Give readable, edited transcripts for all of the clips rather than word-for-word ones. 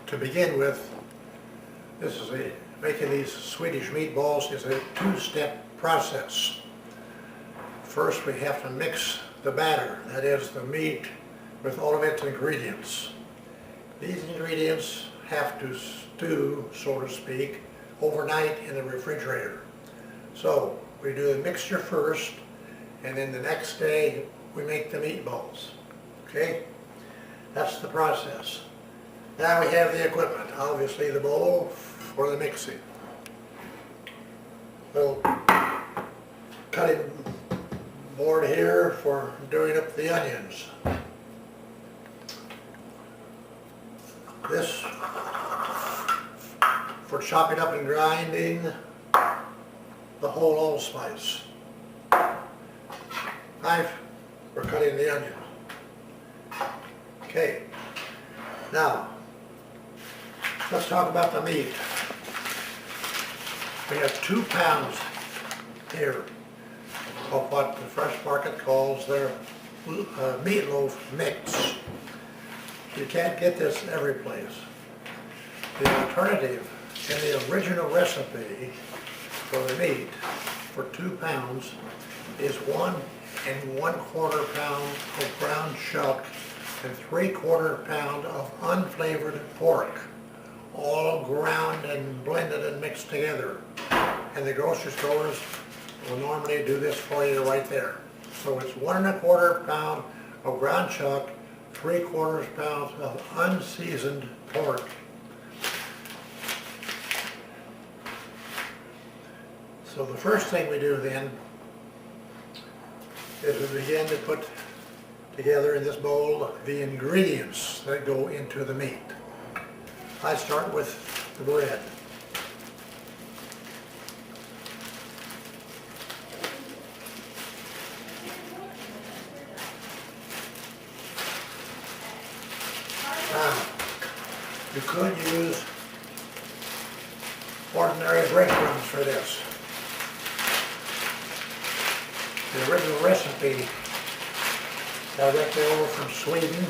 To begin with, making these Swedish meatballs is a two-step process. First, we have to mix the batter, that is the meat, with all of its ingredients. These ingredients have to stew, so to speak, overnight in the refrigerator. So we do the mixture first, and then the next day we make the meatballs. Okay? That's the process. Now we have the equipment, obviously the bowl for the mixing. Little cutting board here for doing up the onions. This for chopping up and grinding the whole allspice. Knife for cutting the onion. Okay, now let's talk about the meat. We have 2 pounds here of what the Fresh Market calls their meatloaf mix. You can't get this every place. The alternative in the original recipe for the meat for 2 pounds is 1 1/4 pound of ground chuck and 3/4 pound of unflavored pork, all ground and blended and mixed together. And the grocery stores will normally do this for you right there. So it's 1 1/4 pound of ground chuck, 3/4 pounds of unseasoned pork. So the first thing we do then is we begin to put together in this bowl the ingredients that go into the meat. I start with the bread. Now, you could use ordinary breadcrumbs for this. The original recipe directly over from Sweden.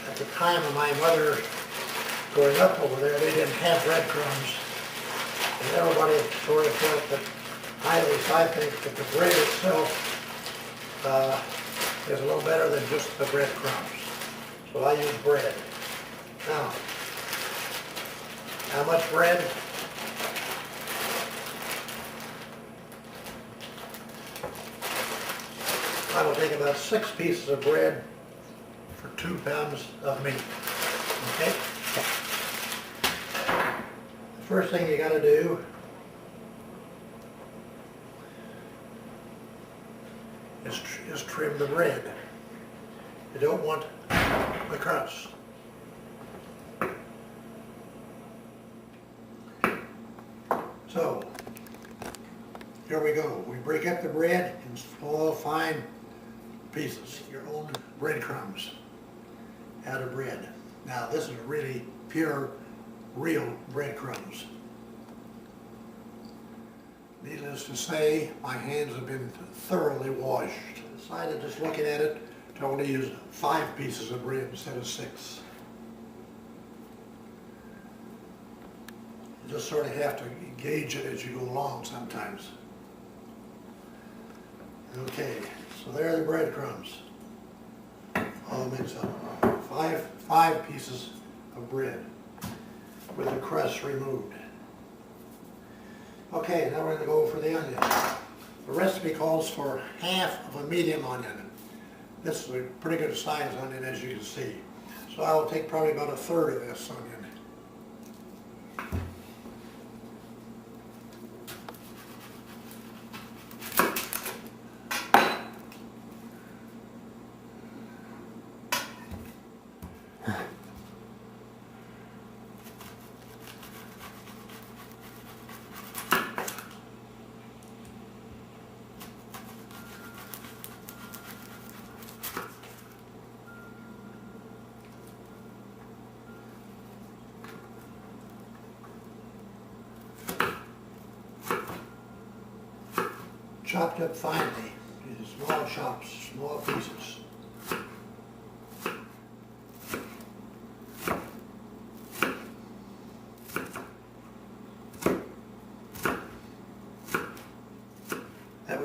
At the time of my mother growing up over there, they didn't have breadcrumbs. And everybody sort of felt that, at least I think, that the bread itself is a little better than just the breadcrumbs. So I use bread. Now, how much bread? I will take about 6 pieces of bread for 2 pounds of meat. Okay? The first thing you got to do is trim the bread. You don't want the crust. So, here we go. We break up the bread in small, fine pieces, your own breadcrumbs out of bread. Now this is really pure, real breadcrumbs. Needless to say, my hands have been thoroughly washed. I decided, just looking at it, to only use 5 pieces of bread instead of 6. You just sort of have to gauge it as you go along sometimes. Okay, so there are the breadcrumbs, all mixed up. 5 pieces of bread with the crust removed. Okay, now we're going to go for the onion. The recipe calls for half of a medium onion. This is a pretty good size onion, as you can see. So I will take probably about 1/3 of this onion. chopped up finely into small chops, small pieces.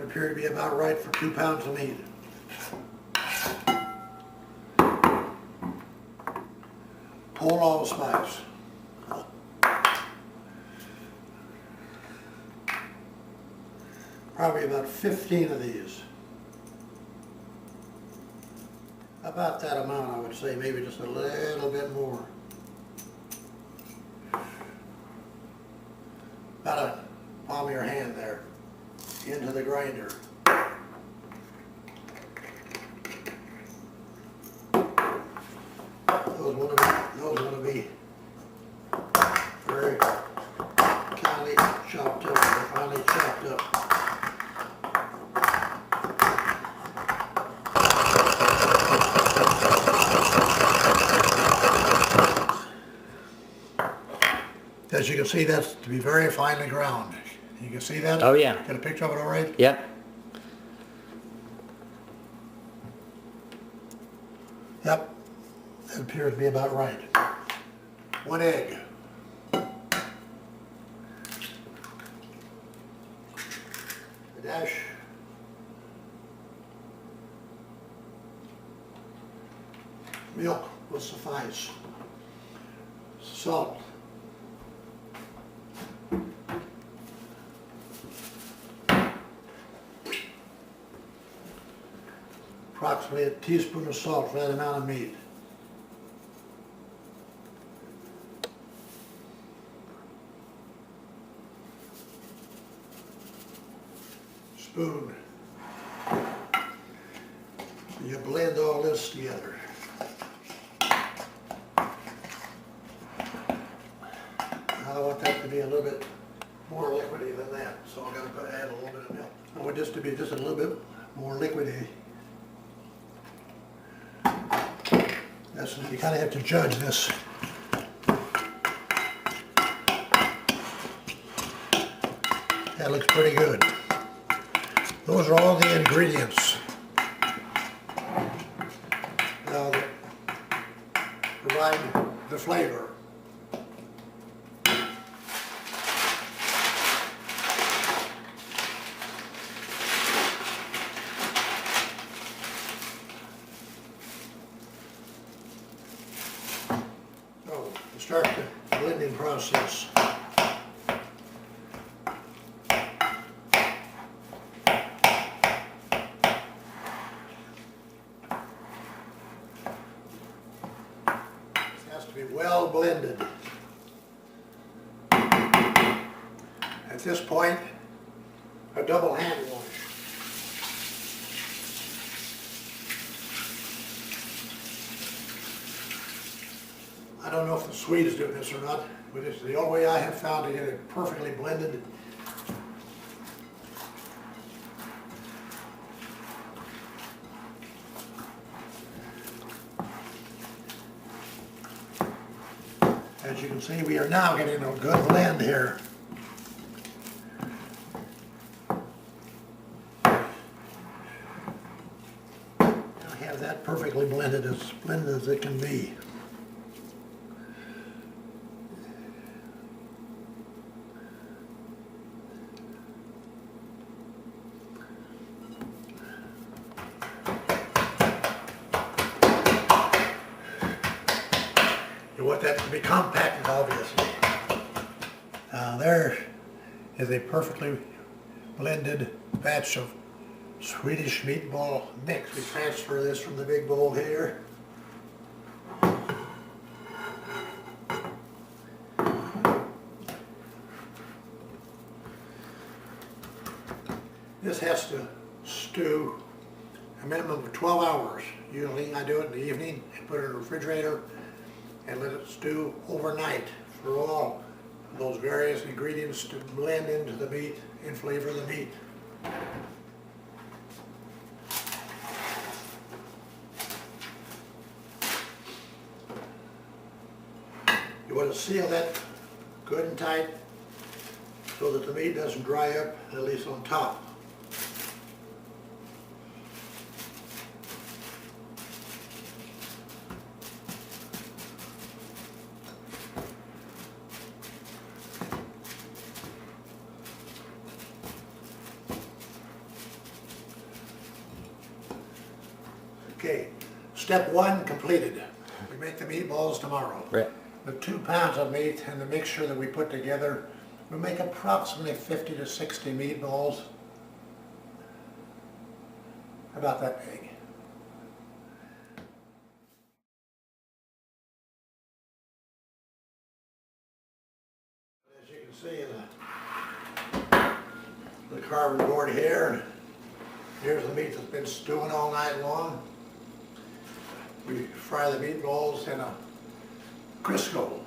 appear to be about right for 2 pounds of meat. Whole allspice. Probably about 15 of these. About that amount, I would say, maybe just a little bit more. About a palm of your hand there, into the grinder. Those want to be very finely chopped up, or finely chopped up. As you can see, that's to be very finely ground. You can see that? Oh yeah. Got a picture of it all right? Yep. Yep. That appears to be about right. 1 egg. A dash. Milk will suffice. Salt. Approximately a teaspoon of salt for that amount of meat. Spoon. You blend all this together. I want that to be a little bit more liquidy than that, so I'm going to add a little bit of milk. I want this to be just a little bit more liquidy. You kind of have to judge this. That looks pretty good. Those are all the ingredients that provide the flavor. Start the blending process. This has to be well blended. At this point, a double hand wash. I don't know if the Swedes do this or not, but it's the only way I have found to get it perfectly blended. As you can see, we are now getting a good blend here. I have that perfectly blended as it can be. You want that to be compacted, obviously. Now there is a perfectly blended batch of Swedish meatball mix. We transfer this from the big bowl here. This has to stew a minimum of 12 hours. Usually I do it in the evening and put it in the refrigerator and let it stew overnight for all those various ingredients to blend into the meat and flavor the meat. You want to seal that good and tight so that the meat doesn't dry up, at least on top. Okay, step one completed. We make the meatballs tomorrow. Right. The 2 pounds of meat and the mixture that we put together, we make approximately 50 to 60 meatballs. About that big. As you can see, the carving board here, here's the meat that's been stewing all night long. We fry the meatballs in a Crisco.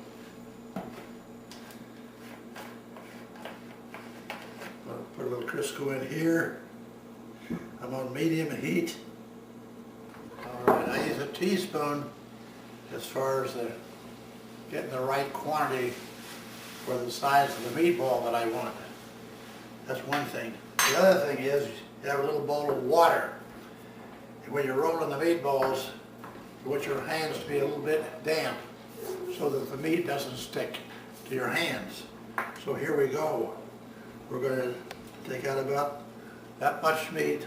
Put a little Crisco in here. I'm on medium heat. Alright, I use a teaspoon as far as getting the right quantity for the size of the meatball that I want. That's one thing. The other thing is you have a little bowl of water. And when you're rolling the meatballs, you want your hands to be a little bit damp so that the meat doesn't stick to your hands. So here we go. We're going to take out about that much meat,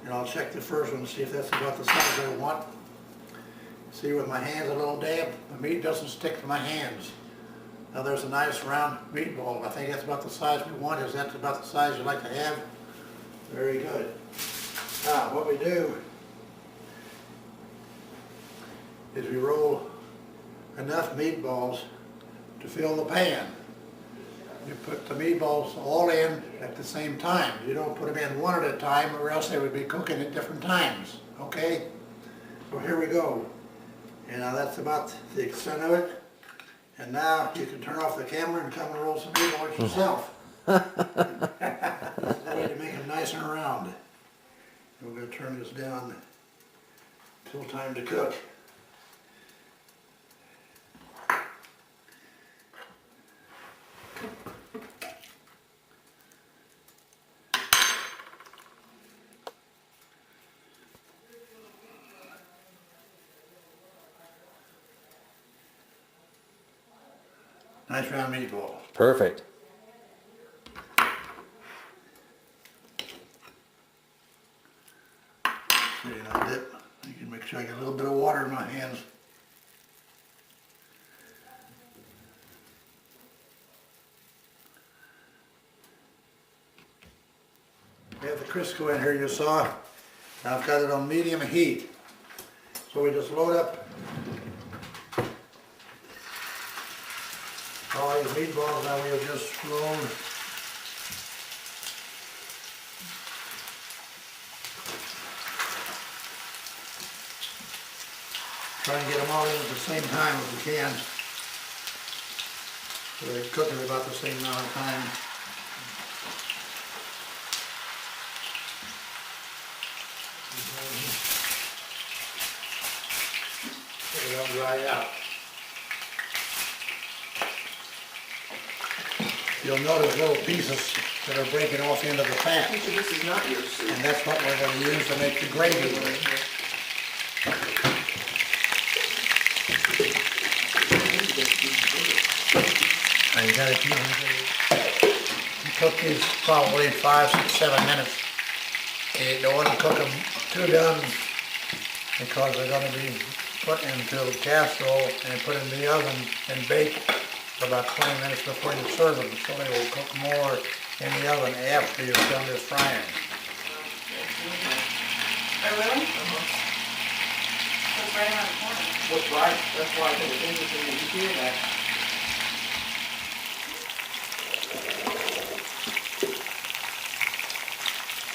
and I'll check the first one and see if that's about the size I want. See, with my hands a little damp, the meat doesn't stick to my hands. Now there's a nice round meatball. I think that's about the size we want. Is that about the size you like to have? Very good. Now what we do is we roll enough meatballs to fill the pan. You put the meatballs all in at the same time. You don't put them in one at a time, or else they would be cooking at different times. Okay? So here we go. And now that's about the extent of it. And now you can turn off the camera and come and roll some meatballs yourself. That way to make them nice and round. We're going to turn this down until time to cook. Nice round meatball. Perfect. See, now dip. You can make sure I get a little bit of water in my hands. We have the Crisco in here you saw. Now I've got it on medium heat. So we just load up all these meatballs that we have just rolled. Try and get them all in at the same time if we can. So they cook at about the same amount of time. Let them dry out. You'll notice little pieces that are breaking off into the fat. This is not your soup. And that's what we're going to use to make the gravy with. And you got to you cook these probably 5, 6, 7 minutes. You don't want to cook them too done because they're going to be put into a casserole and put in the oven and bake for about 20 minutes before you serve them. So they will cook more in the oven after you've done this frying. Oh, really? That's right around the corner. That's right. That's why I think it's interesting that you hear that.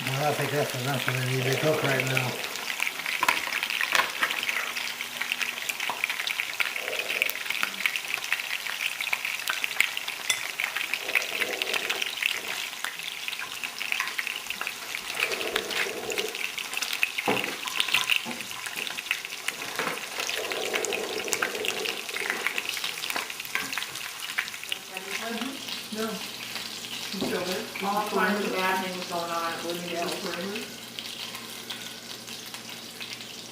Well, I think that's enough of they need to cook right now. No. All kinds of bad things going on at Woody Hill.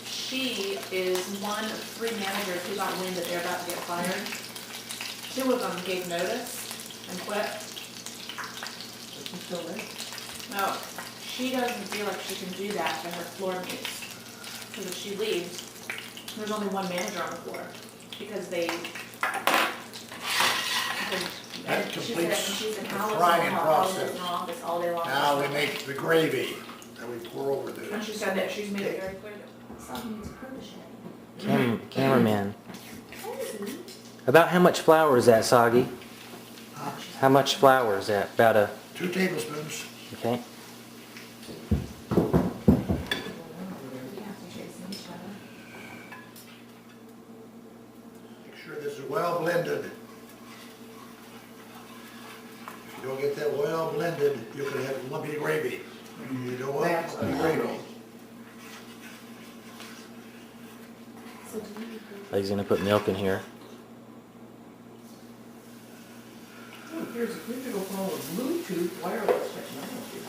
She is one of 3 managers who got wind that they're about to get fired. 2 of them gave notice and quit. She's still there? No, she doesn't feel like she can do that to her floor mates. because if she leaves, there's only one manager on the floor, because they. That She said completes she's in the Alice, frying in her process. office all day long. Now we make the gravy that we pour over And this. she said that she's made it very clear that Sogi needs a protege. Cameraman. About how much flour is that, Sogi? Huh? How much flour is that? About a... 2 tablespoons. Okay. We have to chase each other. Make sure this is well blended. If you don't get that well blended, you can have lumpy gravy. You don't want lumpy gravy. He's gonna put milk in here. Oh, here's a digital phone with Bluetooth wireless technology.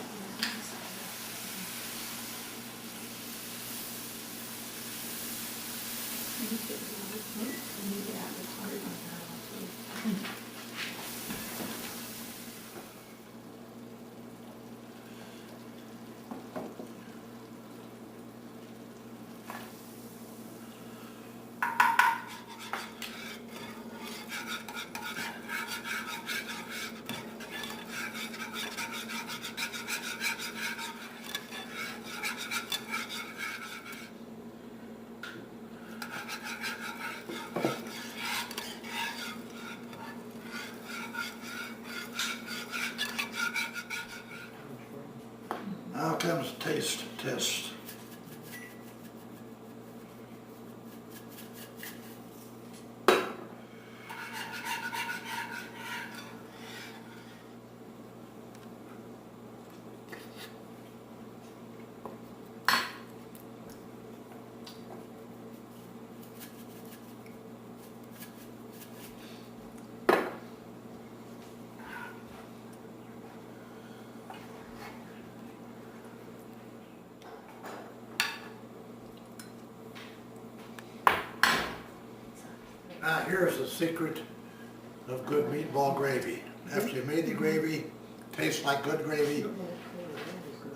Now comes taste test. Now here's the secret of good meatball gravy. After you made the gravy, tastes like good gravy,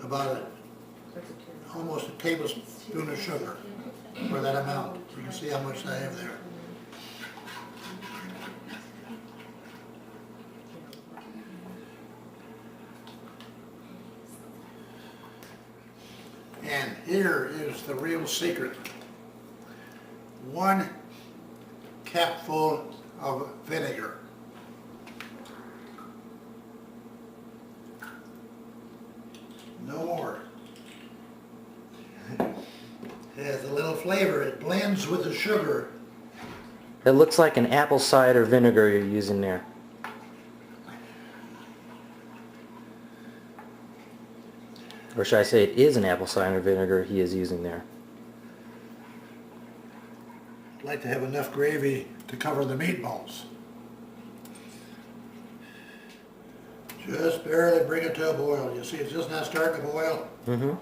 about almost a tablespoon of sugar for that amount. You can see how much I have there. And here is the real secret. 1 capful of vinegar. No more. It has a little flavor. It blends with the sugar. It looks like an apple cider vinegar you're using there. Or should I say it is an apple cider vinegar he is using there. I'd like to have enough gravy to cover the meatballs. Just barely bring it to a boil. You see it's just not starting to boil. Mm-hmm.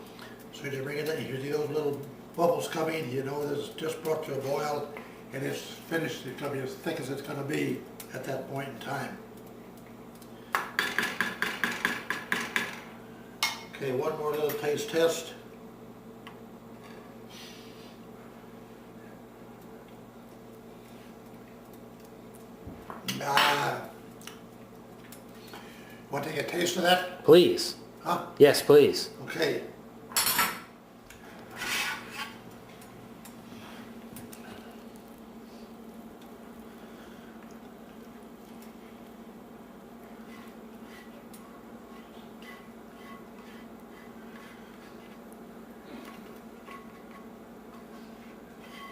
So you bring it in, you see those little bubbles coming, you know this is just brought to a boil and it's finished. It's going to be as thick as it's going to be at that point in time. Okay, one more little taste test. Want to take a taste of that? Please. Huh? Yes, please. Okay.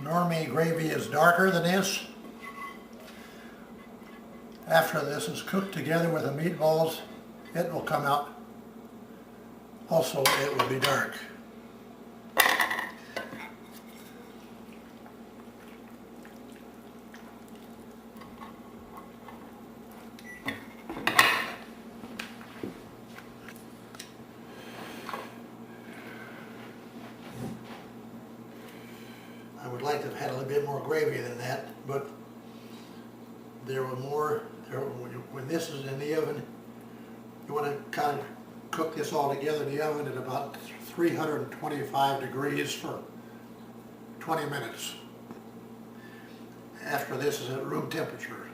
Normally gravy is darker than this. After this is cooked together with the meatballs, it will come out. Also, it will be dark. I would like to have had a little bit more gravy than that, but there were more. When this is in the oven, you want to kind of cook this all together in the oven at about 325 degrees for 20 minutes. After this is at room temperature.